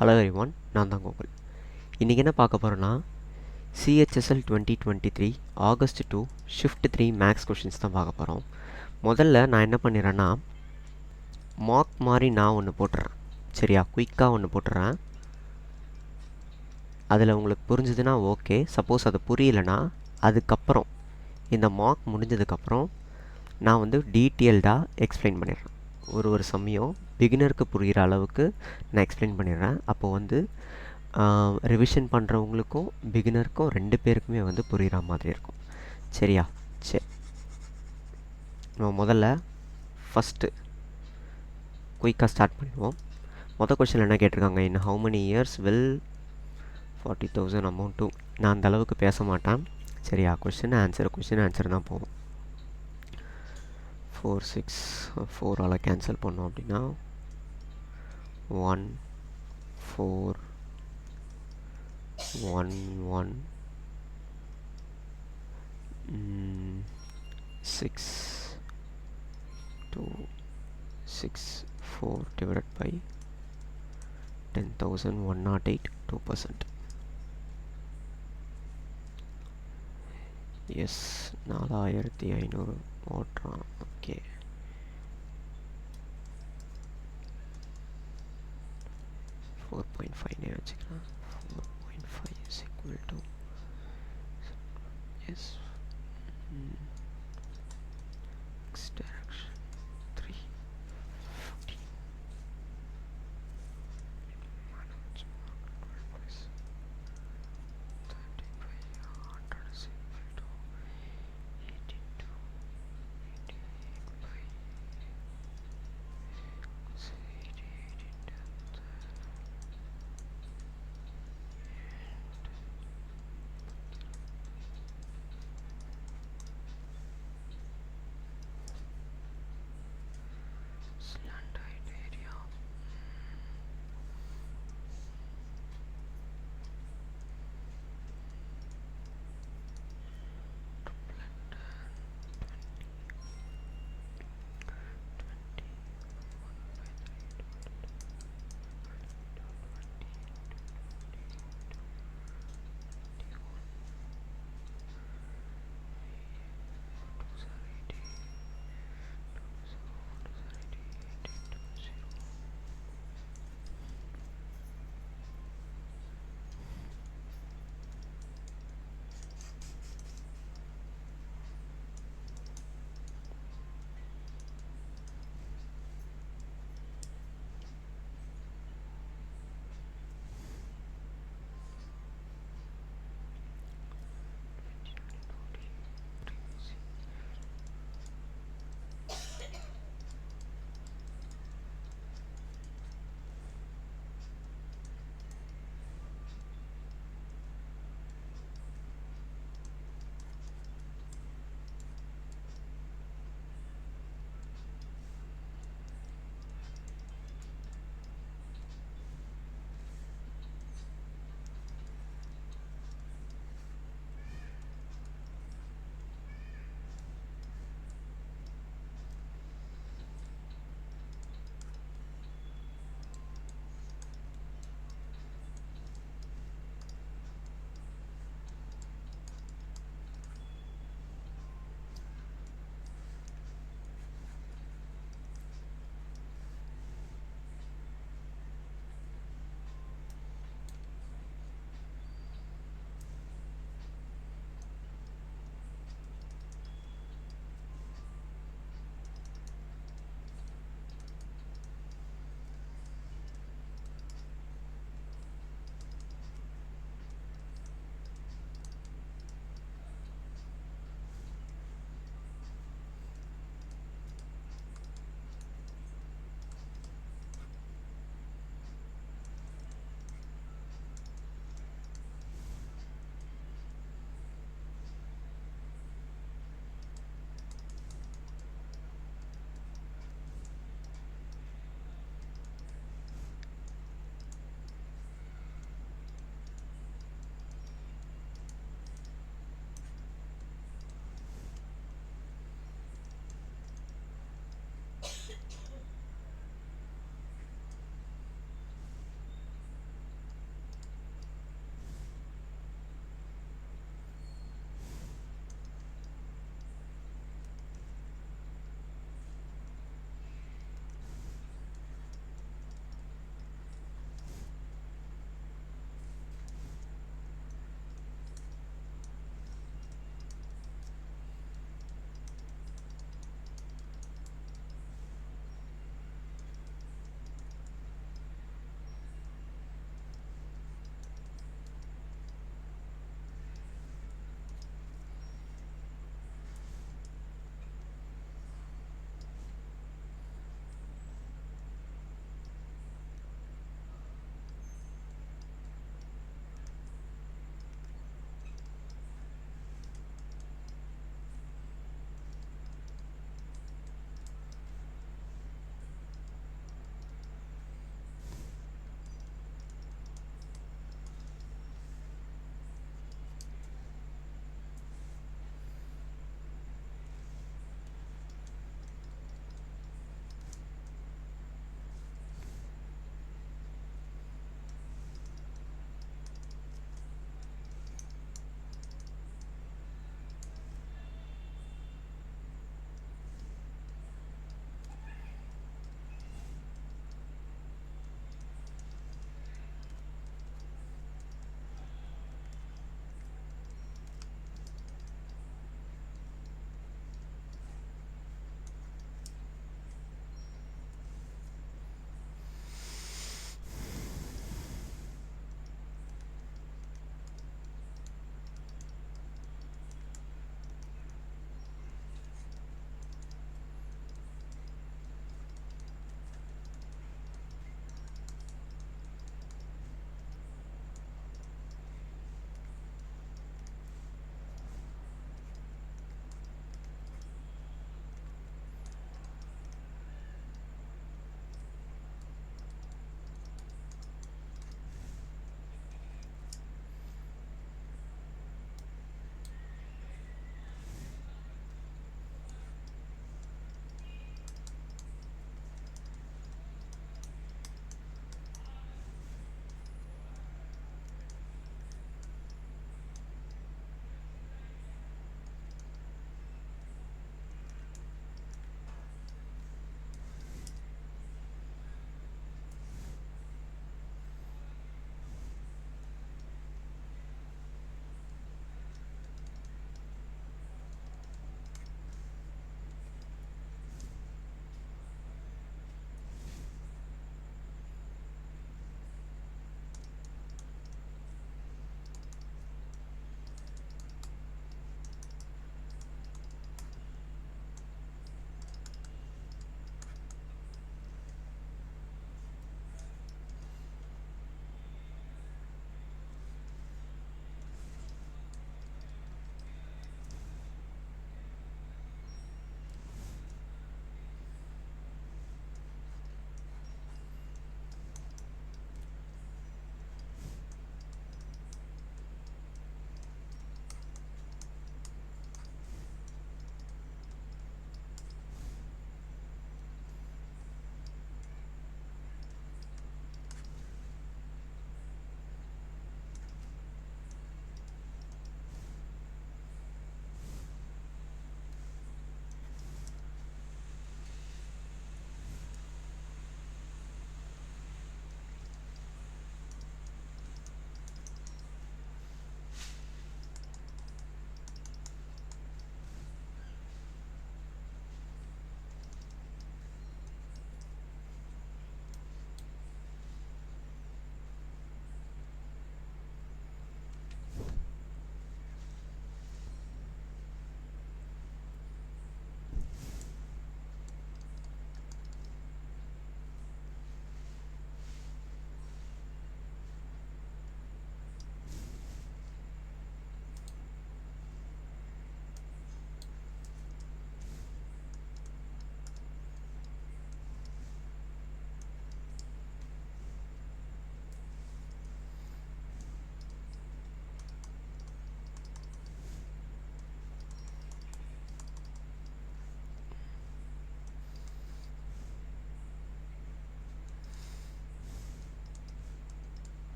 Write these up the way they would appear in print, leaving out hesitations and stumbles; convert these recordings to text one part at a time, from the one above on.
Hello everyone, நான் தான் கோகுல். இன்றைக்கி என்ன பார்க்க போகிறோன்னா CHSL 2023 August 2 shift 3 maths questions தான் பார்க்க போகிறோம். முதல்ல நான் என்ன பண்ணிடுறேன்னா மார்க் மாதிரி நான் ஒன்று போட்டுறேன். சரியா, குயிக்காக ஒன்று போட்டுறேன். அதில் உங்களுக்கு புரிஞ்சுதுன்னா ஓகே. சப்போஸ் அது புரியலைன்னா அதுக்கப்புறம் இந்த மார்க் முடிஞ்சதுக்கப்புறம் நான் வந்து டீட்டெயில்டாக எக்ஸ்பிளைன் பண்ணிடுறேன். ஒரு சமயம் பிகினருக்கு புரிகிற அளவுக்கு நான் எக்ஸ்பிளைன் பண்ணிடுறேன். அப்போது வந்து ரிவிஷன் பண்ணுறவங்களுக்கும் பிகினருக்கும் ரெண்டு பேருக்குமே வந்து புரிகிற மாதிரி இருக்கும். சரியா? சரி, நம்ம முதல்ல ஃபஸ்ட்டு குயிக்காக ஸ்டார்ட் பண்ணிடுவோம். மொதல் கொஸ்டின் என்ன கேட்டிருக்காங்க, in how many years will 40,000 amount to. நான் அந்த அளவுக்கு பேச மாட்டேன். சரியா? கொஸ்டின் ஆன்சர் தான் போகும். 4 6 4ஆல் கேன்சல் பண்ணோம் அப்படின்னா 1 4 1 1 6 2 6 4 divided by 10,108 2%. எஸ், 4,500 ஓட்டுறான். ஓகே, ஃபோர் 4.5 வச்சுக்கலாம். 4.5 is equal to yes x direction 3 15 minus 35 100 is equal to 82 88 by 88 into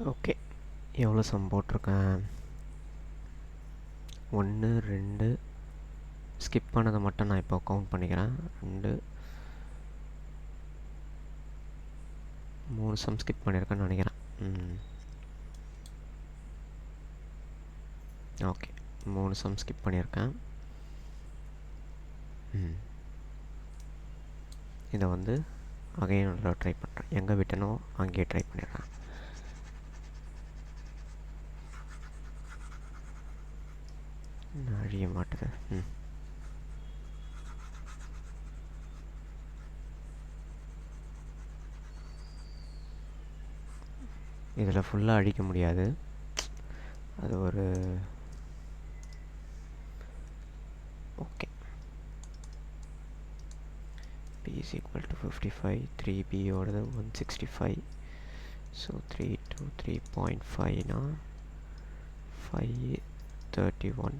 okay, எவ்வளோ சம் போட்டிருக்கேன்? 1 2 ஸ்கிப் பண்ணதை மட்டும் நான் இப்போ கவுண்ட் பண்ணிக்கிறேன். 2 3 சம் ஸ்கிப் பண்ணியிருக்கேன்னு நினைக்கிறேன். ஓகே, 3 சம் ஸ்கிப் பண்ணியிருக்கேன். இதை வந்து அகைன் ட்ரை பண்ணுறேன். எங்கே விட்டனோ அங்கேயே ட்ரை பண்ணிடுறேன். அழிய மாட்டுது. இதில் ஃபுல்லாக அழிக்க முடியாது. அது ஒரு okay. p is equal to 55. 3b ஓடது 165. So 3 to 3.5 னா 5 31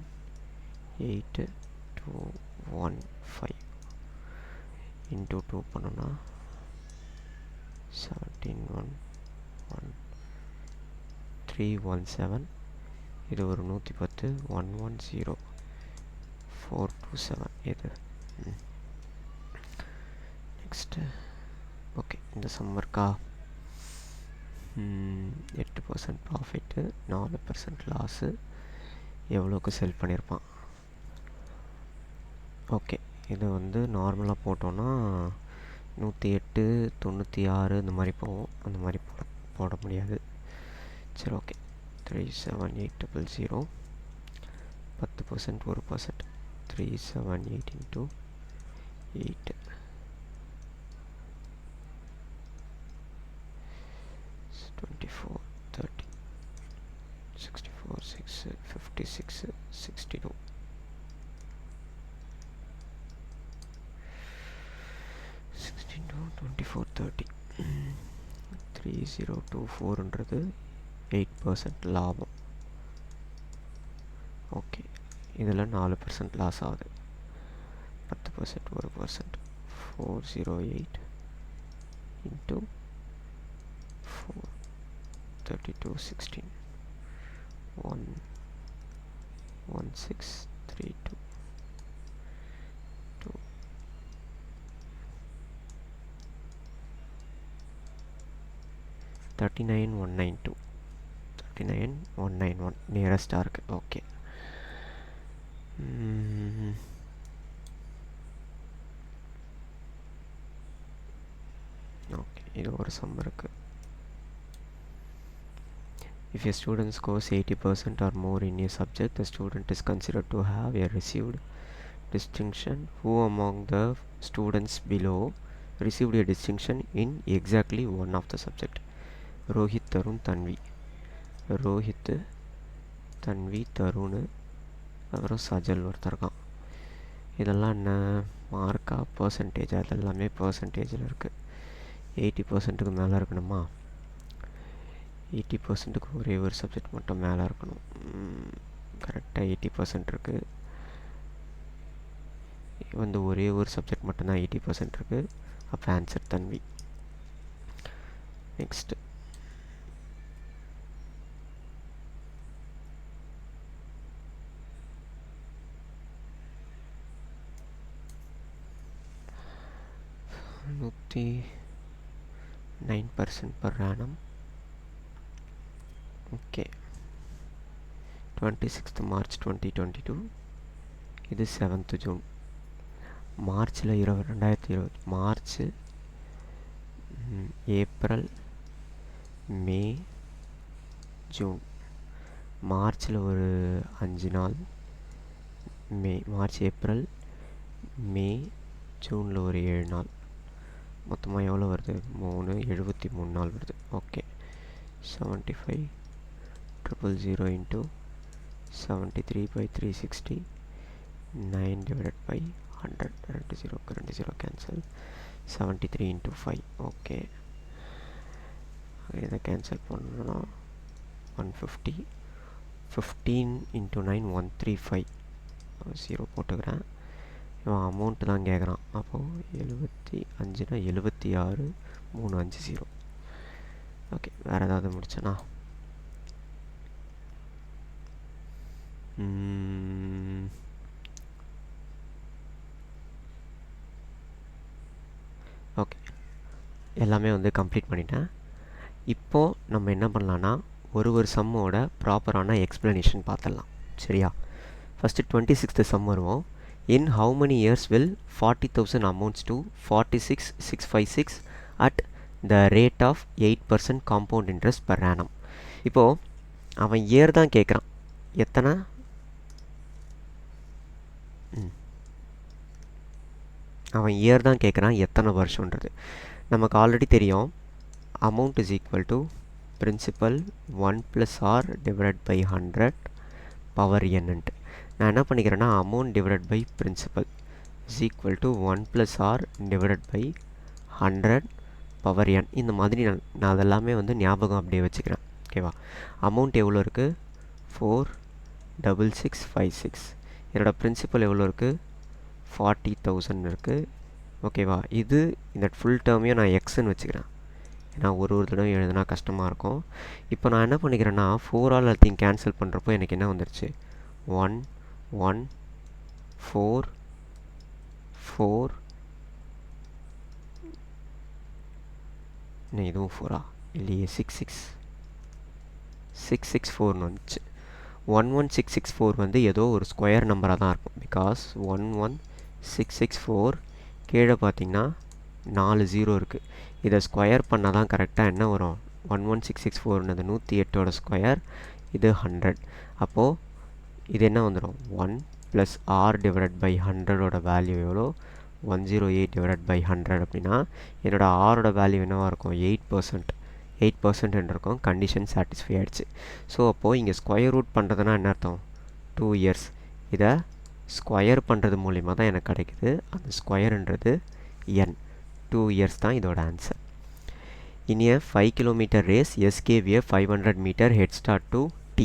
8 2 1 5 into 2 பண்ணோம்னா 17 1 1 317. இது ஒரு 110 110 427. இது நெக்ஸ்ட்டு ஓகே. இந்த சம்மருக்கா 8% ப்ராஃபிட்டு, 4% லாஸு. எவ்வளோக்கு செல் பண்ணியிருப்பான்? ஓகே, இது வந்து நார்மலாக போட்டோன்னா 108 96 இந்த மாதிரி போகும். அந்த மாதிரி போட முடியாது. சரி, ஓகே. 37800 10% 1%. 378 into 8 24 30 64 6 56 62 16 24 30 3024ன்றது 8% லாபம். ஓகே, இதில் 4% லாஸ் ஆகுது. 10% 1%. 408 into 4 32 16 1 1632 2 39192 39191 நியரஸ்டாக இருக்குது. Okay, okay. இது ஒரு சம் இருக்குது. If a student scores 80% or more in a subject, the student is considered to have a received distinction. Who among the students below received a distinction in exactly one of the subject? Rohit, Tarun, தன்வி. ரோஹித், தன்வி, தருண், அப்புறம் சஜல் ஒருத்தர் இருக்கான். இதெல்லாம் என்ன மார்க்கா percentage? அதெல்லாமே பர்சன்டேஜில் இருக்குது. 80%க்கு மேலே இருக்கணுமா? 80%க்கு ஒரே ஒரு சப்ஜெக்ட் மட்டும் மேலே இருக்கணும். கரெக்டாக 80% இருக்குது. வந்து ஒரே ஒரு சப்ஜெக்ட் மட்டும்தான் 80% இருக்குது. அப்போ ஆன்சர் தன்வி. நெக்ஸ்ட்டு நூற்றி 9% per annum. Okay, 26th March 2022. இது 7th June. மார்ச்சில் 2020 மார்ச், ஏப்ரல், மே, ஜூன். மார்ச்சில் ஒரு 5 நாள், மார்ச் ஏப்ரல் மே ஜூனில் ஒரு 7 நாள். மொத்தமாக எவ்வளோ வருது? 73 நாள் வருது. Okay, 75,000 into 73/360 9 divided by 100. 2 0 cancel. 73 into 5. Okay, இதை கேன்சல் பண்ணணும்னா 150. 15 into 9 135. 0 போட்டுக்கிறேன். இவன் அமௌண்ட்டு தான் கேட்குறான். அப்போது 75னா 76 350. ஓகே, வேறு ஏதாவது முடிச்சேனா? ஓகே, எல்லாமே வந்து கம்ப்ளீட் பண்ணிட்டேன். இப்போது நம்ம என்ன பண்ணலான்னா ஒரு சம்மோட ப்ராப்பரான எக்ஸ்ப்ளனேஷன் பார்த்துடலாம். சரியா? ஃபஸ்ட்டு 26th சம் வருவோம். In how many years will 40,000 amounts to 46,656 at the rate of 8% compound interest per annum? இப்போது அவன் இயர் தான் கேட்குறான். எத்தனை அவன் இயர் தான் கேட்குறான், எத்தனை வருஷன்றது. நமக்கு ஆல்ரெடி தெரியும், amount is equal to principal 1 plus r divided by 100 power n ன்ட்டு. நான் என்ன பண்ணிக்கிறேன்னா amount divided by principal is equal to 1 plus r divided by 100 power n. இந்த மாதிரி நான் அதெல்லாமே வந்து ஞாபகம் அப்படியே வச்சுக்கிறேன். ஓகேவா? அமௌண்ட் எவ்வளோ இருக்குது? 46656. என்னோடய பிரின்சிபல் எவ்வளோ இருக்குது? 40,000 இருக்குது. ஓகேவா? இது இந்த ஃபுல் டேர்மையும் நான் எக்ஸ்ன்னு வச்சுக்கிறேன், ஏன்னா ஒரு தடவை எழுதுனா கஷ்டமாக இருக்கும். இப்போ நான் என்ன பண்ணிக்கிறேன்னா 4 ஆல் எல்லாத்தையும் கேன்சல் பண்ணுறப்போ எனக்கு என்ன வந்துருச்சு? 1 1 4 4 இன்னும் இதுவும் 4ஆ இல்லையே, 664ன்னு வந்துச்சு. 11664 வந்து ஏதோ ஒரு ஸ்கொயர் நம்பராக தான் இருக்கும். பிகாஸ் 11664 கீழே பார்த்தீங்கன்னா 4 0 இருக்குது. இதை ஸ்கொயர் பண்ணால் தான் கரெக்டாக என்ன வரும்? 11664னது 108ஓட ஸ்கொயர், இது 100. அப்போது இது என்ன வந்துடும்? 1 ப்ளஸ் r டிவைடட் பை 100ஓட வேல்யூ எவ்வளோ? 108 டிவைடட் பை 100 அப்படின்னா என்னோடய ஆரோட வேல்யூ என்னவாக இருக்கும்? 8% இருக்கும். கண்டிஷன் சாட்டிஸ்ஃபை ஆகிடுச்சு. ஸோ அப்போது இங்கே ஸ்கொயர் ரூட் பண்ணுறதுனா என்ன அர்த்தம்? 2 இயர்ஸ். இதை ஸ்கொயர் பண்ணுறது மூலிமா தான் எனக்கு கிடைக்குது. அந்த ஸ்கொயருன்றது n. 2 இயர்ஸ் தான் இதோட answer. In a 5 kilometre race S gave a 500 metre head start to T.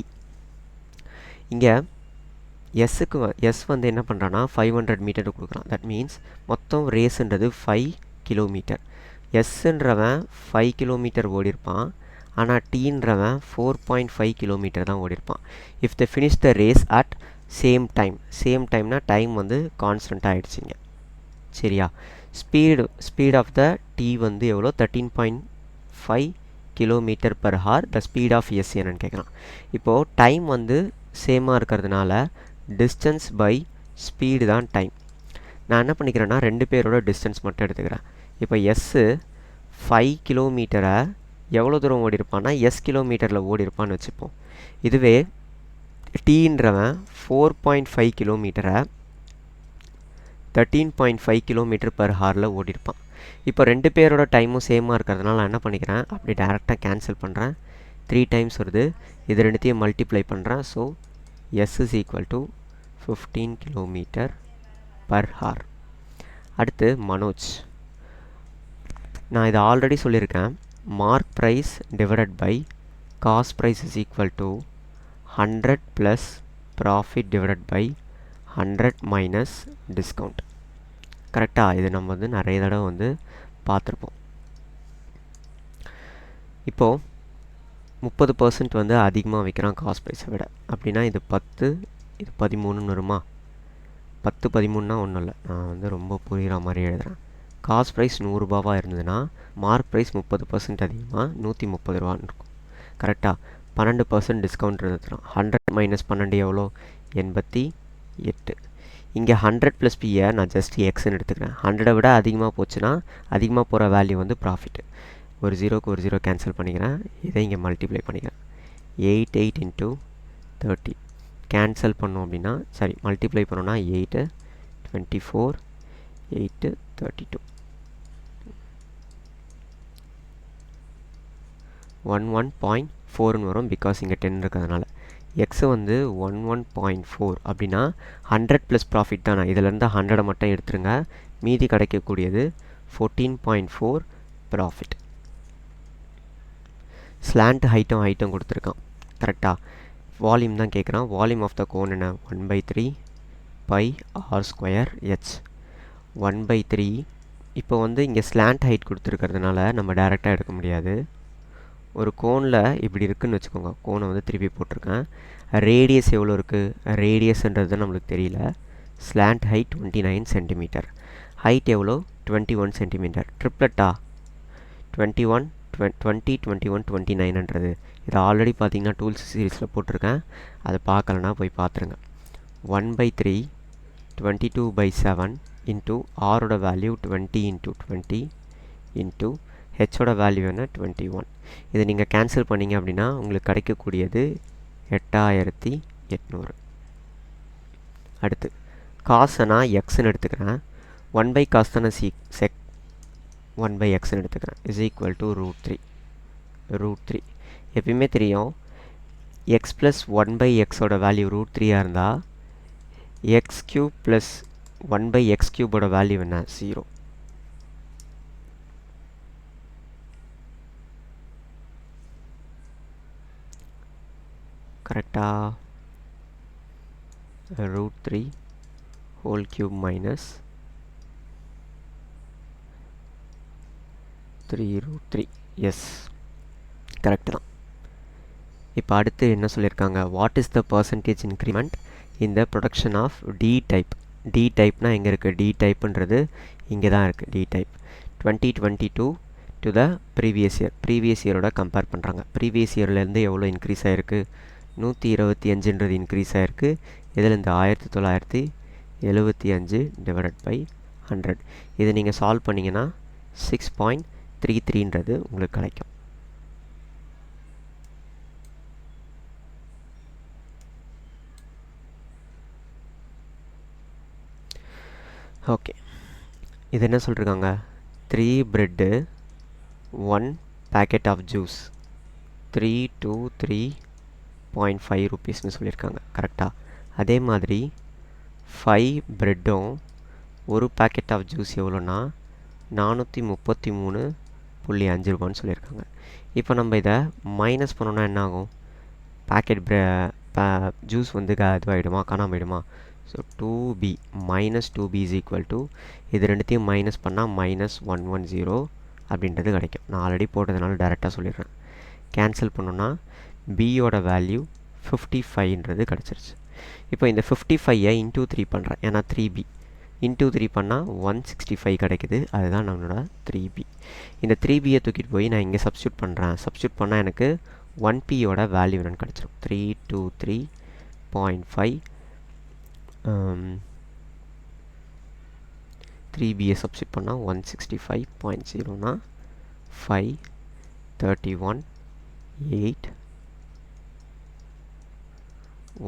இங்கே எஸ் வந்து என்ன பண்ணுறான்னா 500 மீட்டர் கொடுக்குறான். தட் மீன்ஸ் மொத்தம் ரேஸுன்றது 5 கிலோமீட்டர். எஸ்ன்றவன் 5 கிலோமீட்டர் ஓடிருப்பான், ஆனால் டீன்றவன் 4.5 கிலோமீட்டர் தான் ஓடிருப்பான். If the finish the race at same டைம்னா டைம் வந்து கான்ஸ்டன்ட் ஆகிடுச்சிங்க. சரியா? ஸ்பீட் ஆஃப் த டி வந்து எவ்வளோ? 13.5 kilometre per hour. The speed of S என்னன்னு கேட்குறான். இப்போது டைம் வந்து சேமாக இருக்கிறதுனால டிஸ்டன்ஸ் பை ஸ்பீடு தான் டைம். நான் என்ன பண்ணிக்கிறேன்னா 2 பேரோட டிஸ்டன்ஸ் மட்டும் எடுத்துக்கிறேன். இப்போ எஸ்ஸு 5 கிலோமீட்டரை எவ்வளோ தூரம் ஓடிருப்பான்னா எஸ் கிலோமீட்டரில் ஓடிருப்பான்னு வச்சுப்போம். இதுவே டீன்றவன் 4.5 கிலோமீட்டரை 13.5 கிலோமீட்டர் பர் ஹாரில் ஓடிருப்பான். இப்போ 2 பேரோட டைமும் சேமாக இருக்கிறதுனால நான் என்ன பண்ணிக்கிறேன், அப்படி டேரெக்டாக கேன்சல் பண்ணுறேன். 3 டைம்ஸ் வருது. இது ரெண்டுத்தையும் மல்டிப்ளை பண்ணுறேன். So S is equal to 15 kilometre per hour. அடுத்து மனோஜ். நான் இதை ஆல்ரெடி சொல்லியிருக்கேன். Mark price divided by cost price is equal to 100 plus profit divided by 100 minus discount. கரெக்டாக? இது நம்ம வந்து நிறைய தடவை வந்து பார்த்துருப்போம். இப்போது 30% வந்து அதிகமாக விற்கிறான் காஸ்ட் ப்ரைஸை விட. அப்படின்னா இது 10, இது 13ன்னு வருமா? 10 13னா ஒன்றும் இல்லை, நான் வந்து ரொம்ப புரிகிற மாதிரி எழுதுகிறேன். காஸ்ட் ப்ரைஸ் 100 ரூபாவாக இருந்ததுன்னா மார்க் ப்ரைஸ் 30% அதிகமாக 130 ரூபான்னு இருக்கும். கரெக்டாக? 12% டிஸ்கவுண்ட் இருந்துச்சுன்னா 100 மைனஸ் 12 எவ்வளோ? 88. இங்கே 100 ப்ளஸ் பியை நான் ஜஸ்ட் எக்ஸ்ன்னு எடுத்துக்கிறேன். 100 விட அதிகமாக போச்சுன்னா அதிகமாக போகிற வேல்யூ வந்து ப்ராஃபிட். ஒரு ஜீரோக்கு ஒரு ஜீரோ கேன்சல் பண்ணிக்கிறேன். இதை இங்கே மல்டிப்ளை பண்ணிக்கிறேன். 8 இன்ட்டு 30 கேன்சல் பண்ணோம் அப்படின்னா, சரி மல்டிப்ளை பண்ணோன்னா 8 24 8 32 11.4ன்னு வரும். பிகாஸ் இங்கே 10 இருக்கிறதுனால. எக்ஸு வந்து 11.4 அப்படின்னா 100 ப்ளஸ் ப்ராஃபிட் தானே. இதிலேருந்து 100 மட்டும் எடுத்துருங்க, மீதி கிடைக்கக்கூடியது 14.4 ப்ராஃபிட். ஸ்லாண்ட் ஹைட்டும் கொடுத்துருக்கான். கரெக்டாக? வால்யூம் தான் கேட்குறான். வால்யூம் ஆஃப் த கோன் என்ன? 1/3 பை ஆர் ஸ்கொயர் ஹெச். 1/3. இப்போ வந்து இங்கே ஸ்லாண்ட் ஹைட் கொடுத்துருக்கிறதுனால நம்ம டேரெக்டாக எடுக்க முடியாது. ஒரு கோனில் இப்படி இருக்குதுன்னு வச்சுக்கோங்க. கோனை வந்து திருப்பி போட்டிருக்கேன். ரேடியஸ் எவ்வளோ இருக்குது? ரேடியஸ்ன்றது நம்மளுக்கு தெரியல. Slant height 29 centimetre. ஹைட் எவ்வளோ? 21 சென்டிமீட்டர். ட்ரிப்ளட்டா 21 20 21 29ன்றது. இது ஆல்ரெடி பார்த்தீங்கன்னா டூல்ஸ் சீரீஸில் போட்டிருக்கேன். அதை பார்க்கலன்னா போய் பார்த்துருங்க. 1/3 22/7 இன்ட்டு ஆரோட வேல்யூ 20 × 20 இன்ட்டு ஹெச்சோட வேல்யூ என்ன? 21. இதை நீங்கள் கேன்சல் பண்ணிங்க அப்படின்னா உங்களுக்கு கிடைக்கக்கூடியது 8800. அடுத்து காசை நான் எக்ஸ்ன்னு எடுத்துக்கிறேன். 1/cos தானே செக் 1/xன்னு எடுத்துக்கிறேன். Is equal to √3. எப்பயுமே தெரியும் x ப்ளஸ் 1/xோட வேல்யூ √3 இருந்தால் x³ ப்ளஸ் 1/x³ வேல்யூ என்ன? 0. கரெக்டா? √3 whole cube minus 3√3. Yes, correct தான். இப்போ அடுத்து என்ன சொல்லியிருக்காங்க? What is the percentage increment இந்த production of D type. D டைப்னா எங்கே இருக்குது? டி டைப்புன்றது இங்கே தான் இருக்குது. D type 2022 to the previous year. Previous இயரோட கம்பேர் பண்ணுறாங்க. ப்ரீவியஸ் இயர்லேருந்து எவ்வளோ இன்க்ரீஸ் ஆகிருக்கு? 125ன்றது இன்க்ரீஸ் ஆகிருக்கு. இதிலேருந்து 1975 டிவைடட் பை 100. இதை நீங்கள் சால்வ் பண்ணிங்கன்னா 6.33ன்றது உங்களுக்கு கிடைக்கும். ஓகே, இது என்ன சொல்லியிருக்காங்க? 3 பிரெட்டு 1 பேக்கெட் ஆஃப் ஜூஸ் 323.5 rupeesனு சொல்லியிருக்காங்க. கரெக்டாக? அதே மாதிரி 5 பிரெட்டும் ஒரு பேக்கெட் ஆஃப் ஜூஸ் எவ்வளோன்னா 433.5 ரூபான்னு சொல்லியிருக்காங்க. இப்போ நம்ம இதை மைனஸ் பண்ணோன்னா என்ன ஆகும்? பேக்கெட் ஜூஸ் வந்து இதுவாகிடுமா? காணாம so 2b minus 2b is equal to இது ரெண்டுத்தையும் மைனஸ் பண்ணால் -110 அப்படின்றது கிடைக்கும். நான் ஆல்ரெடி போட்டதுனால டேரெக்டாக சொல்லிடுறேன். கேன்சல் பண்ணோன்னா பியோட வேல்யூ 55ன்றது கிடச்சிருச்சு. இப்போ இந்த 55ஐ இன்டூ 3 பண்ணுறேன். ஏன்னா 3b இன்டூ 3 பண்ணால் 165 கிடைக்குது. அதுதான் நம்மளோட 3b. இந்த 3bயை தூக்கிட்டு போய் நான் இங்கே சப்ஸ்டியூட் பண்ணுறேன். சப்ஸ்டியூட் பண்ணால் எனக்கு 1pயோட வேல்யூ என்னன்னு கிடச்சிரும். 323.5 3bயை சப்ஸ்டியூட் பண்ணால் 165.0னா 531.8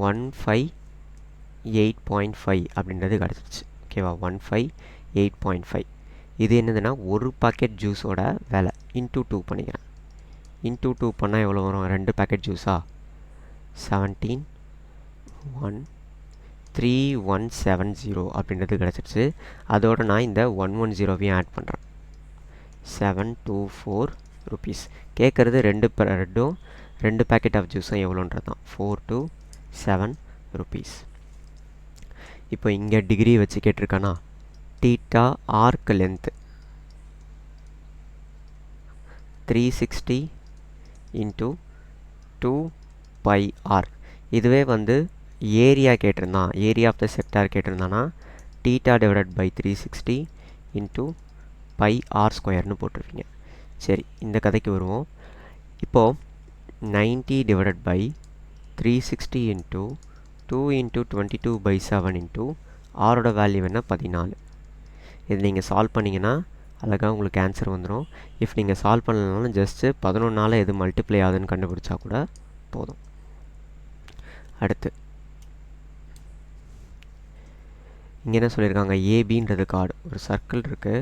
158.5 அப்படின்றது கிடச்சிருச்சு. ஓகேவா? 158.5. இது என்னதுன்னா ஒரு பாக்கெட் ஜூஸோட விலை இன்டூ 2 பண்ணிக்கிறேன். இன்டூ 2 பண்ணால் எவ்வளோ வரும்? 2 பேக்கெட் ஜூஸா? 17.3170 அப்படின்றது கிடச்சிருச்சு. அதோடு நான் இந்த 110வையும் ஆட் பண்ணுறேன். 724 rupees. கேட்குறது 2 பிரெட்டும் 2 பேக்கெட் ஆஃப் ஜூஸும் எவ்வளோன்றது தான். 427 rupees. இப்போ இங்கே டிகிரி வச்சு கேட்டிருக்கானா? Theta arc length 360 into 2πr. இதுவே வந்து ஏரியா கேட்டிருந்தான், ஏரியா ஆஃப் த செக்டார் கேட்டிருந்தானா theta divided by 360 into πr² போட்டிருப்பீங்க. சரி, இந்த கதைக்கு வருவோம். இப்போது 90 divided by 360 into 2 into 22/7 into ஆரோட வேல்யூ என்ன? 14. இது நீங்கள் சால்வ் பண்ணிங்கன்னா அழகாக உங்களுக்கு ஆன்சர் வந்துடும். இஃப் நீங்கள் சால்வ் பண்ணலனாலும் ஜஸ்ட்டு 11 எது மல்டிப்ளை ஆகுதுன்னு கண்டுபிடிச்சா கூட போதும். அடுத்து இங்கே என்ன சொல்லியிருக்காங்க? ஏபின்றது கார்டு. ஒரு சர்க்கிள் இருக்குது.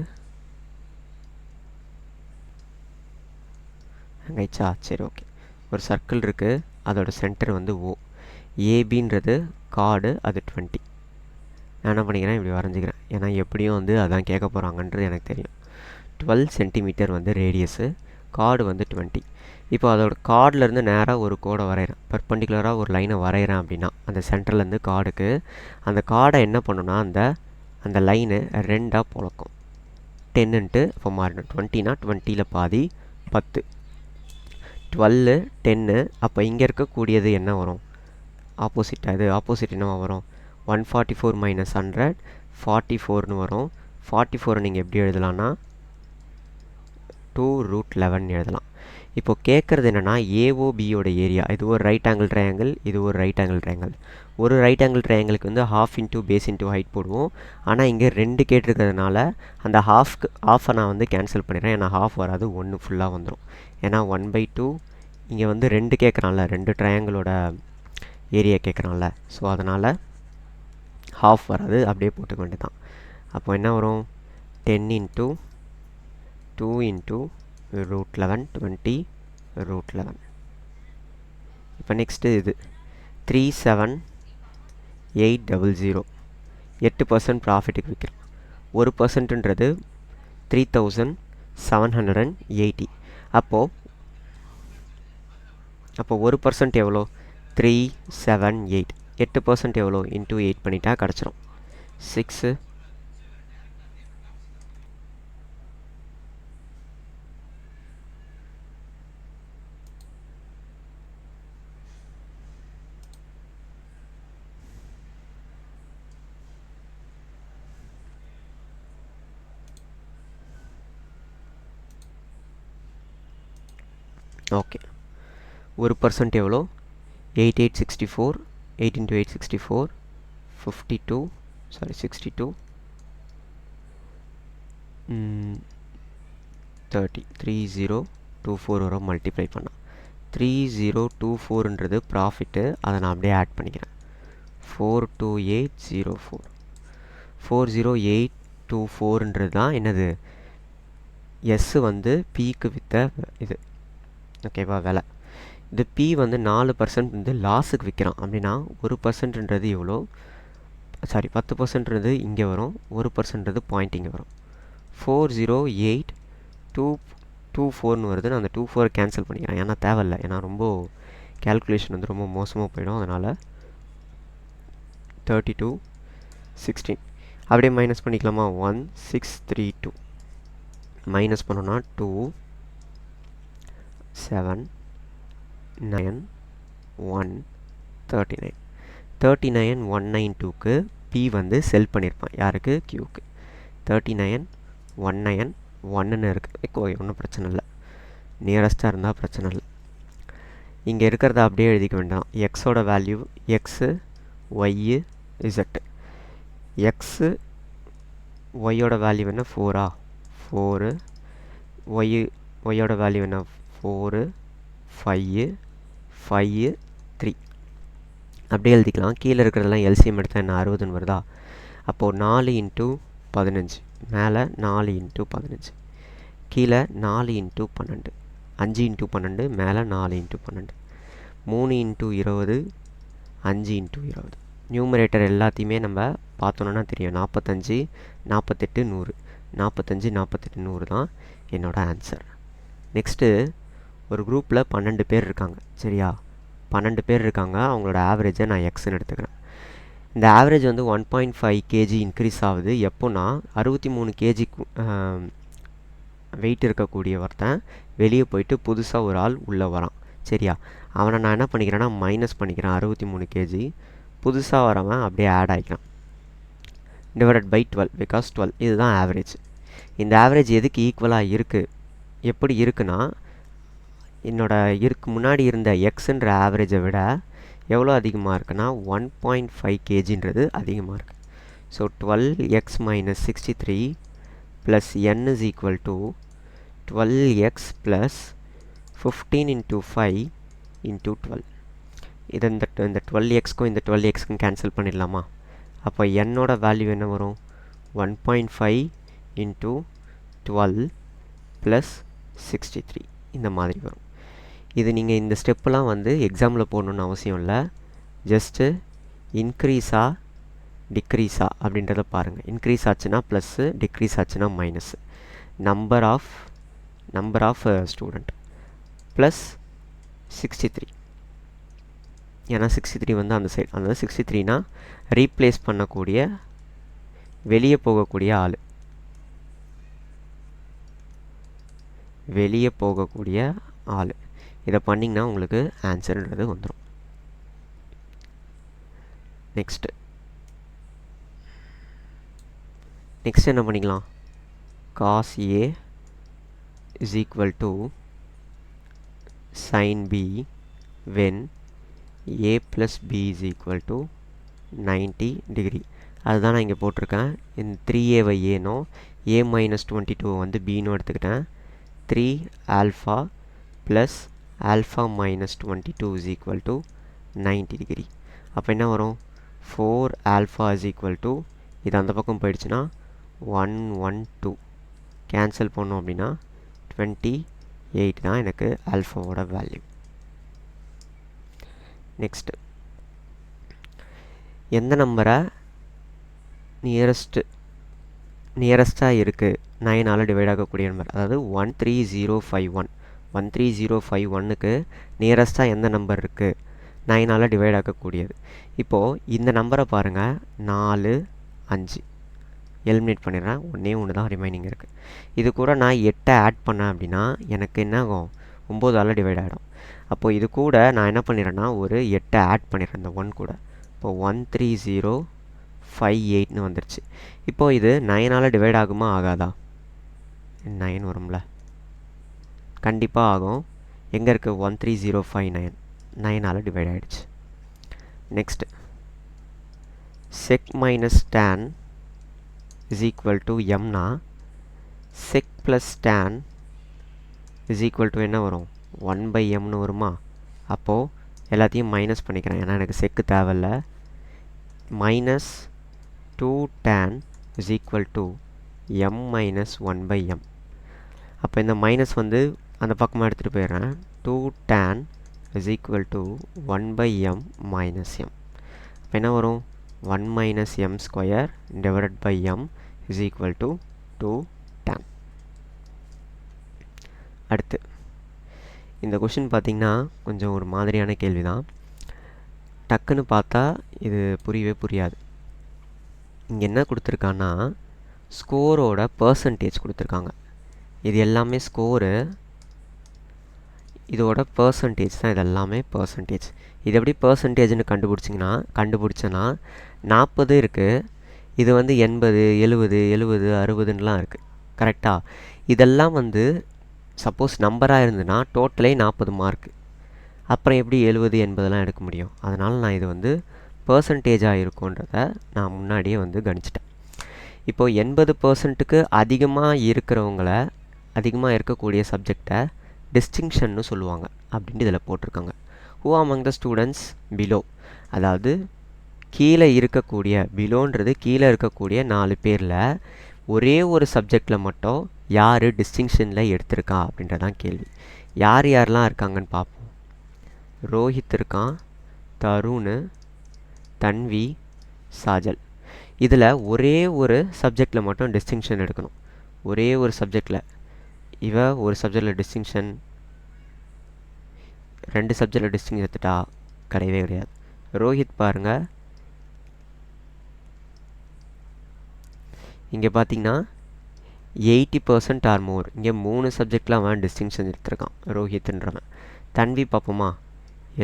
அங்கேச்சா? சரி, ஓகே. ஒரு சர்க்கிள் இருக்குது, அதோட சென்டர் வந்து O. ஏபின்றது கார்டு, அது 20. நான் என்ன பண்ணிக்கிறேன்? இப்படி வரைஞ்சிக்கிறேன். ஏன்னா எப்படியும் வந்து அதான் கேட்க போகிறாங்கன்றது எனக்கு தெரியும். 12 சென்டிமீட்டர் வந்து ரேடியஸு, கார்டு வந்து 20. இப்போ அதோட கார்டிலேருந்து நேராக ஒரு கோடை வரைகிறேன். பர்பண்டிகுலராக ஒரு லைனை வரைகிறேன் அப்படின்னா அந்த சென்டர்லேருந்து கார்டுக்கு அந்த கார்டை என்ன பண்ணுன்னா அந்த லைனு 2ஆக பொழக்கும். 10ன்ட்டு இப்போ மாறிடும். 20னா 20ல் பாதி 10. 12 10. அப்போ இங்கே இருக்கக்கூடியது என்ன வரும்? ஆப்போசிட்டாக இது ஆப்போசிட் என்னவா வரும்? 144 மைனஸ் 100 44னு வரும். 44 நீங்கள் எப்படி எழுதலாம்னா 2√11 எழுதலாம். இப்போது கேட்குறது என்னென்னா ஏஓபியோட ஏரியா. இது ஒரு ரைட் ஆங்கிள் ட்ரையாங்கிள், இது ஒரு ரைட் ஆங்கிள் ட்ரையாங்கிள். ஒரு ரைட் ஆங்கிள் ட்ரையாங்கிளுக்கு வந்து ½ இன்ட்டு பேஸ் இன்ட்டு ஹைட் போடுவோம். ஆனால் இங்கே 2 கேட்டிருக்கிறதுனால அந்த ஹாஃபை நான் வந்து கேன்சல் பண்ணிடுறேன். ஏன்னா ½ வராது, 1 ஃபுல்லாக வந்துடும். ஏன்னா 1/2 இங்கே வந்து 2 கேட்குறான்ல, 2 ட்ரையாங்கிளோட ஏரியா கேட்குறான்ல. ஸோ அதனால் ½ வராது, அப்படியே போட்டுக்க வேண்டியதான். அப்போ என்ன வரும்? 10 இன்ட்டு 2 இன்ட்டு √11 20√11. இப்போ நெக்ஸ்ட்டு இது 37800 8% ப்ராஃபிட்டுக்கு விற்கிறோம். 1%ன்றது 3780. அப்போது 1% எவ்வளோ? 378. 8% எவ்வளோ? இன்ட்டு 8 பண்ணிட்டா கிடச்சிரும். 6 ஓகே. 1% எவ்வளோ? 8864. 8 into 8 64. 52 62 30 3024 வரும் மல்டிப்ளை பண்ணால். 3024ன்றது ப்ராஃபிட்டு, அதை நான் அப்படியே ஆட் பண்ணிக்கிறேன். 42804. 40824ன்றது தான் என்னது? எஸ் வந்து பிக்கு விற்ற இது, ஓகேவா, விலை. இது பி வந்து 4% வந்து லாஸுக்கு விற்கிறான். அப்படின்னா 1%ன்றது எவ்வளோ? சாரி 10%ன்றது இங்கே வரும், 1%ன்றது பாயிண்ட் இங்கே வரும். 40824ன்னு வருது. நான் அந்த 24 கேன்சல் பண்ணிக்கிறேன், ஏன்னா தேவையில்லை. ஏன்னா ரொம்ப கேல்குலேஷன் வந்து ரொம்ப மோசமாக போயிடும். அதனால் 3216 அப்படியே மைனஸ் பண்ணிக்கலாமா? 1632 மைனஸ் பண்ணோன்னா 2 7 9 1 39. 39192க்கு பி வந்து செல் பண்ணியிருப்பான். யாருக்கு? கியூக்கு. 39191ன்னு இருக்குது. ஒன்றும் பிரச்சனை இல்லை, நியரஸ்ட்டாக இருந்தால் பிரச்சனை இல்லை. இங்கே இருக்கிறத அப்படியே எழுதிக்க வேண்டாம். எக்ஸோட value x Y Z. X ஒய்யோட வேல்யூ என்ன? 4 4. ஒய்யோட வேல்யூ என்ன? 4 5 5 3. அப்படியே எழுதிக்கலாம். கீழே இருக்கிறதெல்லாம் எல்சிஎம் எடுத்தால் என்ன? 60ன்னு வருதா? அப்போது 4 இன்ட்டு 15, மேலே 4 இன்ட்டு 15, கீழே 4 இன்ட்டு 12, 5 இன்ட்டு 12, மேலே 4 இன்ட்டு 12, 3 இன்ட்டு 20, 5 இன்ட்டு 20. நியூமரேட்டர் எல்லாத்தையுமே நம்ம பார்த்தோன்னா தெரியும். 45 48 100. 45 48 100 தான் என்னோடய ஆன்சர். நெக்ஸ்ட்டு ஒரு குரூப்பில் 12 பேர் இருக்காங்க. சரியா? 12 பேர் இருக்காங்க. அவங்களோட ஆவரேஜை நான் எக்ஸ்ன்னு எடுத்துக்கிறேன். இந்த ஆவரேஜ் வந்து 1.5 kg இன்க்ரீஸ் ஆகுது. எப்போனா 63 kg வெயிட் இருக்கக்கூடிய ஒருத்தன் வெளியே போயிட்டு புதுசாக ஒரு ஆள் உள்ளே வரான். சரியா? அவனை நான் என்ன பண்ணிக்கிறேன்னா மைனஸ் பண்ணிக்கிறேன். 63 kg புதுசாக வரவன் அப்படியே ஆட் ஆகிக்கிறான். Divided by 12 because 12. இதுதான் ஆவரேஜ். இந்த ஆவரேஜ் எதுக்கு ஈக்குவலாக இருக்குது? எப்படி இருக்குன்னா, முன்னாடி இருந்த எக்ஸுன்ற ஆவரேஜை விட எவ்வளோ அதிகமாக இருக்குன்னா 1.5 kgன்றது அதிகமாக இருக்குது. So 12x minus 63 plus n is equal to 12x plus 15 into 5 into 12. இதை இந்த 12xக்கும் இந்த 12xக்கும் கேன்சல் பண்ணிடலாமா? அப்போ என்னோட வேல்யூ என்ன வரும்? 1.5 into 12 plus 63 இந்த மாதிரி வரும். இது நீங்கள் இந்த ஸ்டெப்பெலாம் வந்து எக்ஸாமில் போடணுன்னு அவசியம் இல்லை. ஜஸ்ட்டு இன்க்ரீஸா டிக்ரீஸா அப்படின்றத பாருங்கள். இன்க்ரீஸ் ஆச்சுன்னா ப்ளஸ்ஸு, டிக்ரீஸ் ஆச்சுன்னா minus. Number of student plus 63. ஏன்னா 63 வந்து அந்த சைடு, அதாவது 63னா ரீப்ளேஸ் பண்ணக்கூடிய வெளியே போகக்கூடிய ஆள். இதை பண்ணிங்கன்னா உங்களுக்கு ஆன்சர்ன்றது வந்துடும். நெக்ஸ்ட் என்ன பண்ணிக்கலாம்? cos A is equal to sin B when A plus B is equal to 90 degree. அதுதான் நான் இங்கே போட்டிருக்கேன். இந்த 3A ஏனோ A minus 22 வந்து Bன்னு எடுத்துக்கிட்டேன். 3 alpha plus alpha minus 22 is equal to 90 degree. அப்போ என்ன வரும்? 4 alpha is equal to, இது அந்த பக்கம் போயிடுச்சுன்னா 112 கேன்சல் பண்ணோம் அப்படின்னா 28 தான் எனக்கு ஆல்ஃபாவோட வேல்யூ. நெக்ஸ்ட் எந்த நம்பரை நியரஸ்ட்டாக இருக்குது 9ஆல் டிவைட் ஆகக்கூடிய நம்பர், அதாவது 13051க்கு நியரஸ்ட்டாக எந்த நம்பர் இருக்குது 9ஆல் டிவைட் ஆகக்கூடியது. இப்போது இந்த நம்பரை பாருங்கள், 4 5 எலிமினேட் பண்ணிடுறேன். ஒன்று தான் ரிமைனிங் இருக்குது. இது கூட நான் 8 ஆட் பண்ணேன் அப்படின்னா எனக்கு என்ன ஆகும்? 9ஆல் டிவைட் ஆகிடும். அப்போது இது கூட நான் என்ன பண்ணிடுறேன்னா ஒரு 8 ஆட் பண்ணிடுறேன் இந்த 1 கூட. இப்போ 13058ன்னு வந்துருச்சு. இப்போது இது 9ஆல் டிவைட் ஆகுமா ஆகாதா? 9 வரும்ல, கண்டிப்பாக ஆகும். எங்கே இருக்குது? 13059 9ஆல் டிவைட் ஆகிடுச்சு. Next sec minus tan is equal to m னா sec plus tan is equal to என்ன வரும்? 1/mன்னு வருமா? அப்போது எல்லாத்தையும் மைனஸ் பண்ணிக்கிறேன், ஏன்னா எனக்கு செக்கு தேவையில்ல. minus 2 tan is equal to m minus 1/m. அப்போ இந்த மைனஸ் வந்து அந்த பக்கமாக எடுத்துகிட்டு போயிடுறேன். 2 tan is equal to 1/m minus m. அப்போ என்ன வரும்? 1 minus m square divided by m is equal to 2 tan. அடுத்து இந்த கொஷின் பார்த்திங்கன்னா கொஞ்சம் ஒரு மாதிரியான கேள்வி தான். டக்குன்னு பார்த்தா இது புரியவே புரியாது. இங்கே என்ன கொடுத்துருக்கான்னா ஸ்கோரோட பர்சன்டேஜ் கொடுத்துருக்காங்க. இது எல்லாமே ஸ்கோரு, இதோட பர்சன்டேஜ் தான். இது எல்லாமே பர்சன்டேஜ். இது எப்படி பர்சன்டேஜ்னு கண்டுபிடிச்சேன்னா 40 இருக்குது, இது வந்து 80 70 70 60ன்னுலாம் இருக்குது. கரெக்டாக? இதெல்லாம் வந்து சப்போஸ் நம்பராக இருந்ததுன்னா டோட்டலே 40 மார்க்கு. அப்புறம் எப்படி 70 80லாம் எடுக்க முடியும்? அதனால் நான் இது வந்து பர்சன்டேஜாக இருக்குன்றத நான் முன்னாடியே வந்து கணிச்சிட்டேன். இப்போது 80%க்கு அதிகமாக இருக்கக்கூடிய சப்ஜெக்டை டிஸ்டிங்ஷன்னு சொல்லுவாங்க அப்படின்ட்டு இதில் போட்டிருக்காங்க. who among the students below, அதாவது கீழே இருக்கக்கூடிய, பிலோன்றது கீழே இருக்கக்கூடிய 4 பேரில் ஒரே ஒரு சப்ஜெக்டில் மட்டும் யார் டிஸ்டிங்ஷனில் எடுத்திருக்கா அப்படின்றதான் கேள்வி. யாரெல்லாம் இருக்காங்கன்னு பார்ப்போம். ரோஹித் இருக்கான், தருண், தன்வி, சாஜல். இதில் ஒரே ஒரு சப்ஜெக்டில் மட்டும் டிஸ்டிங்ஷன் எடுக்கணும். ஒரே ஒரு சப்ஜெக்டில் ஒரு சப்ஜெக்டில் டிஸ்டிங்ஷன், 2 சப்ஜெக்டில் டிஸ்டிங்ஷன் எடுத்துட்டா கிடையவே கிடையாது. ரோஹித் பாருங்கள், இங்கே பார்த்தீங்கன்னா 80% ஆர் மோர், இங்கே 3 சப்ஜெக்டில் அவன் டிஸ்டிங்ஷன் எடுத்திருக்கான் ரோஹித்ன்றவன். தன்வி பார்ப்போமா?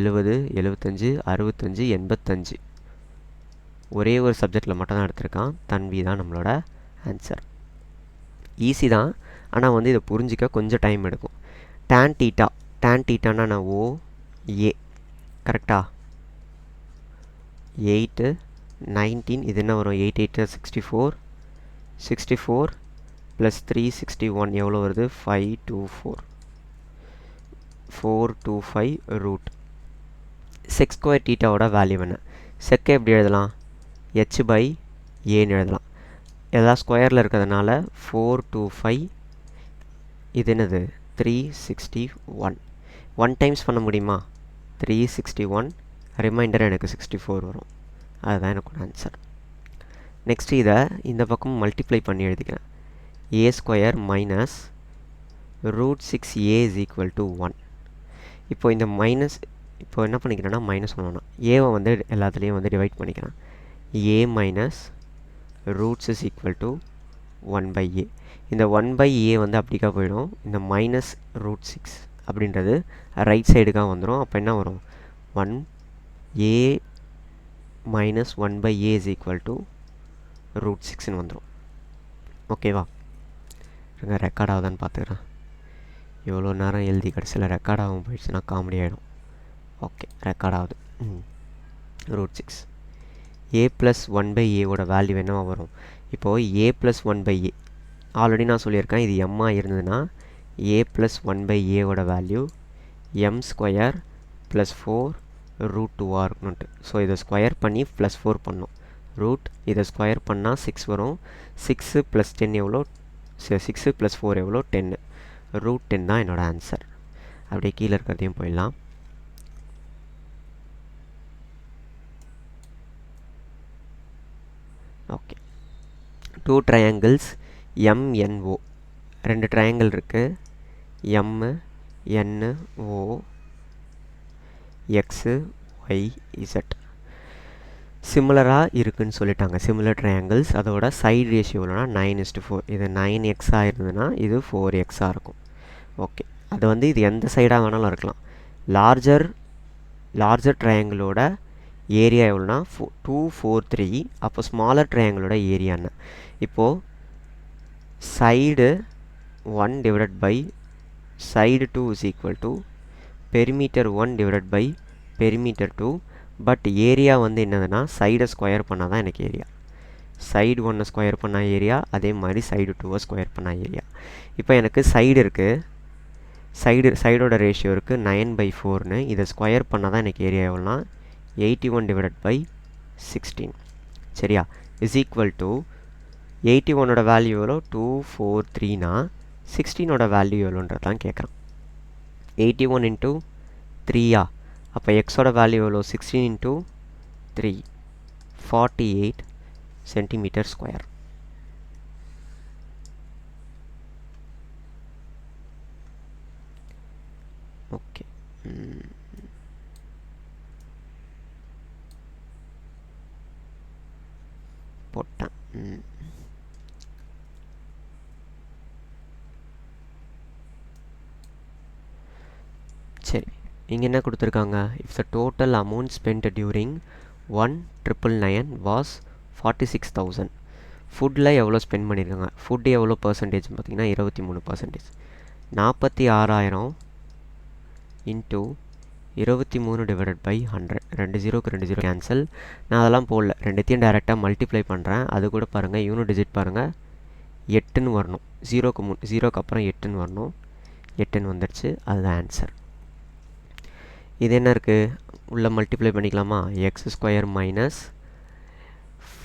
70 75 65 85, ஒரே ஒரு சப்ஜெக்டில் மட்டும் தான் எடுத்திருக்கான். தன்வி தான் நம்மளோட ஆன்சர். ஈஸி தான், ஆனால் வந்து இதை புரிஞ்சிக்க கொஞ்சம் டைம் எடுக்கும். டேன் டீட்டானா நான் OA, கரெக்டா? 8 19, இது என்ன வரும்? 8 8 64 ப்ளஸ் 3 61 எவ்வளோ வருது? 425 ரூட். செக் ஸ்கொயர் டீட்டாவோட வேல்யூ என்ன? செக்கை எப்படி எழுதலாம்? h/aன்னு எழுதலாம். எல்லாம் ஸ்கொயரில் இருக்கிறதுனால 425, இது என்னது? 361. 1 டைம்ஸ் பண்ண முடியுமா? 361, ரிமைண்டர் எனக்கு 64 வரும். அதுதான் எனக்கு ஆன்சர். நெக்ஸ்ட்டு இதை இந்த பக்கம் மல்டிப்ளை பண்ணி எழுதிக்கிறேன். a² minus √6a is equal to 1. இப்போ இந்த மைனஸ், இப்போ என்ன பண்ணிக்கிறேன்னா மைனஸ் பண்ணணும். ஏவை வந்து எல்லாத்துலேயும் வந்து டிவைட் பண்ணிக்கிறேன். a minus roots is equal to 1/a. இந்த 1/a வந்து அப்படிக்கா போயிடும். இந்த மைனஸ் √6 அப்படின்றது ரைட் சைடுக்காக வந்துடும். அப்போ என்ன வரும், 1a minus 1/a is equal to √6ன்னு வந்துடும். ஓகேவா? ரெக்கார்ட் ஆகுதான்னு பார்த்துக்கிறேன். எவ்வளோ நேரம் எழுதி கடைசியில் ரெக்கார்ட் ஆகும் போயிடுச்சுன்னா காமெடி ஆகிடும். ஓகே, ரெக்கார்ட் ஆகுது. √6 a + 1/aவோட வேல்யூ என்னவா வரும்? இப்போது a + 1/a ஆல்ரெடி நான் சொல்லியிருக்கேன், இது m இருந்ததுன்னா a + 1/aவோட வேல்யூ m² + 4 √2 இருக்கணுன்ட்டு. ஸோ இதை ஸ்கொயர் பண்ணி +4 பண்ணோம். இதை ஸ்கொயர் பண்ணால் 6 வரும். 6 + 10 எவ்வளோ? 6 + 4 எவ்வளோ? 10. √10 தான் என்னோடய ஆன்சர். அப்படியே கீழே இருக்கிறதையும் போயிடலாம். ஓகே, 2 triangles MNO, 2 ட்ரையாங்கிள் இருக்குது. MNO X Y Z சிமிலராக இருக்குதுன்னு சொல்லிட்டாங்க. Similar triangles. அதோட சைடு ரேஷியோ எவ்வளோனா 9:4. இது 9x இருந்ததுன்னா இது 4x இருக்கும். ஓகே, அது வந்து இது எந்த சைடாக வேணாலும் இருக்கலாம். லார்ஜர் ட்ரையாங்கிளோட ஏரியா எவ்வளோனா 243. அப்போ ஸ்மாலர் ட்ரையாங்கிளோட ஏரியா என்ன? இப்போது side 1 divided by side 2 is equal to perimeter 1 divided by perimeter 2. But area வந்து என்னதுன்னா சைடை ஸ்கொயர் பண்ணால் தான் எனக்கு ஏரியா. சைடு 1 ஸ்கொயர் பண்ணால் ஏரியா, அதே மாதிரி சைடு 2 ஸ்கொயர் பண்ணால் ஏரியா. இப்போ எனக்கு சைடு இருக்குது, சைடோட ரேஷியோ இருக்குது 9/4ன்னு. இதை ஸ்கொயர் பண்ணால் தான் எனக்கு ஏரியா எவ்வளோனா 81 டிவைடட் பை 16. சரியா? இஸ் ஈக்குவல் டு 81ஓட வேல்யூ எவ்வளோ? 243னா 16ஓட வேல்யூ எவ்வளோன்றது தான் கேட்குறான். 81 இன்ட்டு 3யா? அப்போ எக்ஸோட வேல்யூ எவ்வளோ? 16 இன்ட்டு 3, 48 சென்டிமீட்டர் ஸ்கொயர். ஓகே, போட்டேன். சரி, இங்கே என்ன கொடுத்துருக்காங்க? If the total amount spend during 1999 was 46,000. ஃபுட்டில் எவ்வளோ ஸ்பெண்ட் பண்ணியிருக்காங்க? ஃபுட்டு எவ்வளோ பர்சன்டேஜ் பார்த்தீங்கன்னா 23%. 46,000 இன்ட்டு 23 டிவைடட் பை 100. 2 0க்கு 2 0 கேன்சல். நான் அதெல்லாம் போடல, ரெண்டுத்தையும் டைரெக்டாக மல்டிப்ளை பண்ணுறேன். அது கூட பாருங்கள், யூனிட் டிஜிட் பாருங்கள், 8ன்னு வரணும். 0க்கு அப்புறம் 8ன்னு வரணும். 8ன்னு வந்துடுச்சு. அதுதான் ஆன்சர். இது என்ன இருக்குது? உள்ளே மல்டிப்ளை பண்ணிக்கலாமா? x² minus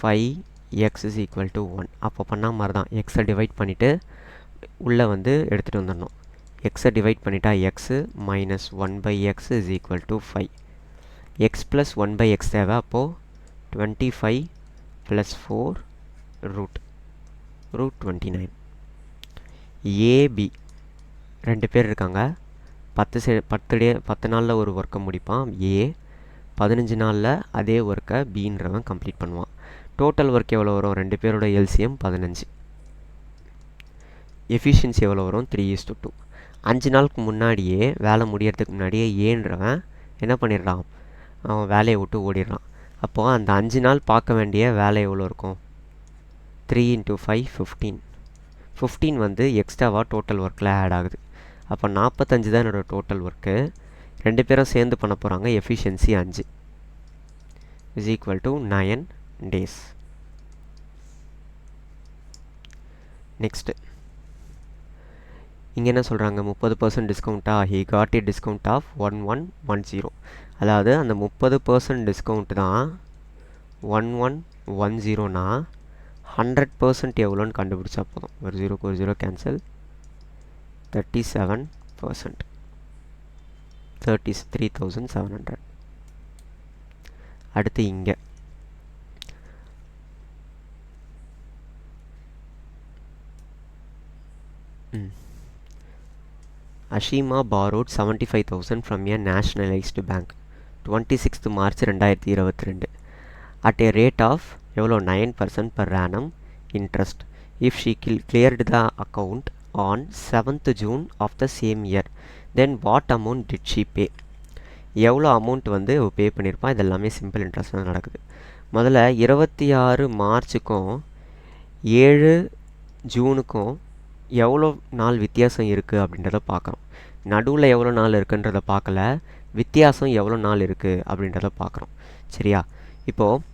5x is equal to 1. அப்போ பண்ணால் மாதிரி தான், எக்ஸை டிவைட் பண்ணிவிட்டு உள்ளே வந்து எடுத்துகிட்டு வந்துடணும். எக்ஸை டிவைட் பண்ணிட்டா x minus 1/x is equal to 5. x plus 1/x தேவை. அப்போது 25 ப்ளஸ் 4 √29. ஏபி 2 பேர் இருக்காங்க. 10 நாளில் ஒரு ஒர்க்கை முடிப்பான் ஏ. 15 நாளில் அதே ஒர்க்கை பின்றவன் கம்ப்ளீட் பண்ணுவான். டோட்டல் ஒர்க் எவ்வளோ வரும்? 2 பேரோட எல்சிஎம் 15. எஃபிஷியன்சி எவ்வளோ வரும்? 3:2. 5 நாளுக்கு முன்னாடியே, வேலை முடியறதுக்கு முன்னாடியே ஏன்றவன் என்ன பண்ணிடுறான்? அவன் வேலையை விட்டு ஓடிடுறான். அப்போது அந்த 5 நாள் பார்க்க வேண்டிய வேலை எவ்வளோ இருக்கும்? 3 × 5 15. 15 வந்து எக்ஸ்ட்ராவாக டோட்டல் ஒர்க்கில் ஆட் ஆகுது. அப்போ 45 தான் என்னோடய டோட்டல் ஒர்க்கு. 2 பேரும் சேர்ந்து பண்ண போகிறாங்க. Efficiency 5 is equal to 9 days. Next இங்கே என்ன சொல்கிறாங்க? 30% டிஸ்கவுண்ட்டாக he got a discount of 1110. அதாவது அந்த 30% டிஸ்கவுண்ட் தான் 1110னா 100% எவ்வளோன்னு கண்டுபிடிச்சா போதும். ஒரு 0க்கு ஒரு 0 கேன்சல். 37%, 33,700. அடுத்து இங்கே அஷீமா borrowed 75,000 from a nationalized bank 26th March 2022 at a rate of எவ்வளோ? 9% per annum interest. If she cleared the account on 7th June of the same year, then what amount did she pay, எவ்வளோ amount வந்து பே பண்ணியிருப்பான். இது எல்லாமே simple interest தான் நடக்குது. முதல்ல 26 மார்ச்சுக்கும் 7 ஜூனுக்கும் எவ்வளோ நாள் வித்தியாசம் இருக்குது அப்படின்றத பார்க்குறோம். நடுவில் எவ்வளோ நாள் இருக்குன்றத பார்க்கல, வித்தியாசம் எவ்வளோ நாள் இருக்குது அப்படின்றத பார்க்குறோம். சரியா? இப்போது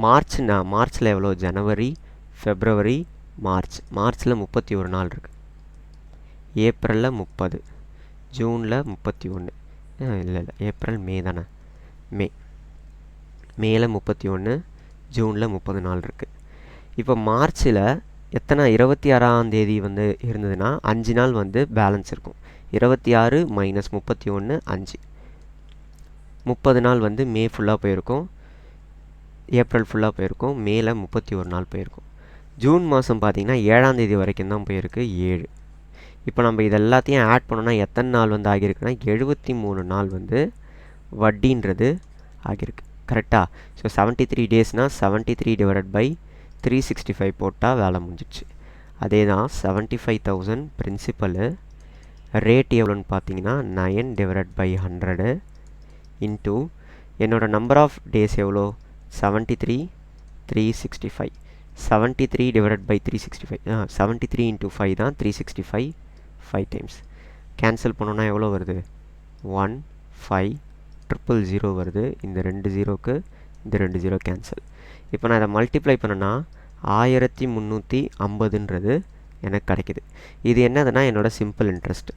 மார்ச்சில் எவ்வளோ, ஜனவரி, ஃபெப்ரவரி, மார்ச்சில் 31 நாள் இருக்குது, ஏப்ரலில் 30, ஜூனில் 31, இல்லை ஏப்ரல் மே தானே, மேல 31, ஜூனில் 30 நாள் இருக்குது. இப்போ மார்ச்சில் எத்தனை 26ஆம் தேதி வந்து இருந்ததுன்னா 5 நாள் வந்து பேலன்ஸ் இருக்கும். 26 மைனஸ் 31 5, 30 நாள் வந்து மே ஃபுல்லாக போயிருக்கும், ஏப்ரல் ஃபுல்லாக போயிருக்கும், மேல 31 நாள் போயிருக்கும். ஜூன் மாதம் பார்த்திங்கன்னா 7ஆம் தேதி வரைக்கும் தான் போயிருக்கு, 7. இப்போ நம்ம இது எல்லாத்தையும் ஆட் பண்ணோன்னா எத்தனை நாள் வந்து ஆகியிருக்குன்னா 73 நாள் வந்து வட்டின்றது ஆகியிருக்கு. கரெக்டாக? ஸோ 73 டேஸ்னால் 73 டிவைடட் பை 365 போட்டால் வேலை முடிஞ்சிடுச்சு. அதே தான் 75,000 பிரின்சிபலு, ரேட் எவ்வளோன்னு பார்த்தீங்கன்னா 9 டிவைடட் பை 100 இன்ட்டு என்னோடய நம்பர் ஆஃப் டேஸ் எவ்வளோ, 73, 365. 73 டிவைடட் பை 365, 73 இன்ட்டு 5 தான் 365, 5 டைம்ஸ். கேன்சல் பண்ணோன்னா எவ்வளோ வருது, 1 5 000 வருது. இந்த 2 0க்கு இந்த 2 0 கேன்சல். இப்போ நான் இதை மல்டிப்ளை பண்ணேன்னா 1350ன்றது எனக்கு கிடைக்குது. இது என்னதுன்னா என்னோட சிம்பிள் இன்ட்ரெஸ்ட்.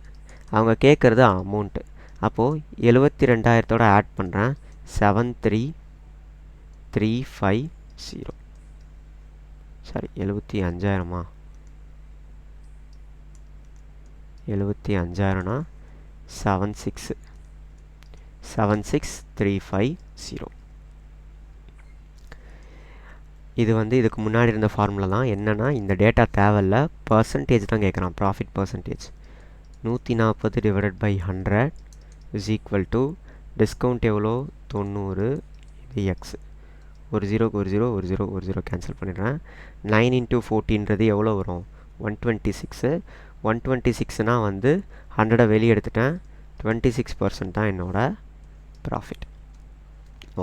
அவங்க கேட்குறது அமௌண்ட்டு. அப்போது 72,000 ஆட் பண்ணுறேன், 73,350. சாரி 75,000மா, 75,000னா 76,350. இது வந்து இதுக்கு முன்னாடி இருந்த ஃபார்முலா தான். என்னென்னா இந்த டேட்டா தேவையில்ல, பர்சன்டேஜ் தான் கேட்குறான், profit percentage. 140 divided by 100 is equal to discount எவ்வளோ, 90, இது எக்ஸ். ஒரு 0க்கு ஒரு 0, ஒரு 0 ஒரு 0 கேன்சல் பண்ணிடுறேன். 9 இன்ட்டு 14ன்றது எவ்வளோ வரும், 126. 126னால் வந்து 100 வெளியே எடுத்துட்டேன், 26% தான் என்னோட ப்ராஃபிட்.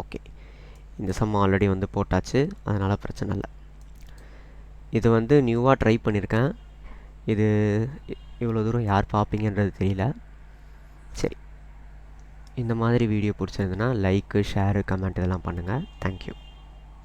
ஓகே, இந்த சம் ஆல்ரெடி வந்து போட்டாச்சு, அதனால் பிரச்சனை இல்லை. இது வந்து நியூவாக ட்ரை பண்ணியிருக்கேன். இது இவ்வளோ தூரம் யார் பார்ப்பீங்கன்றது தெரியல. சரி, இந்த மாதிரி வீடியோ பிடிச்சிருந்துன்னா லைக்கு, ஷேரு, கமெண்ட் இதெல்லாம் பண்ணுங்கள். தேங்க்யூ.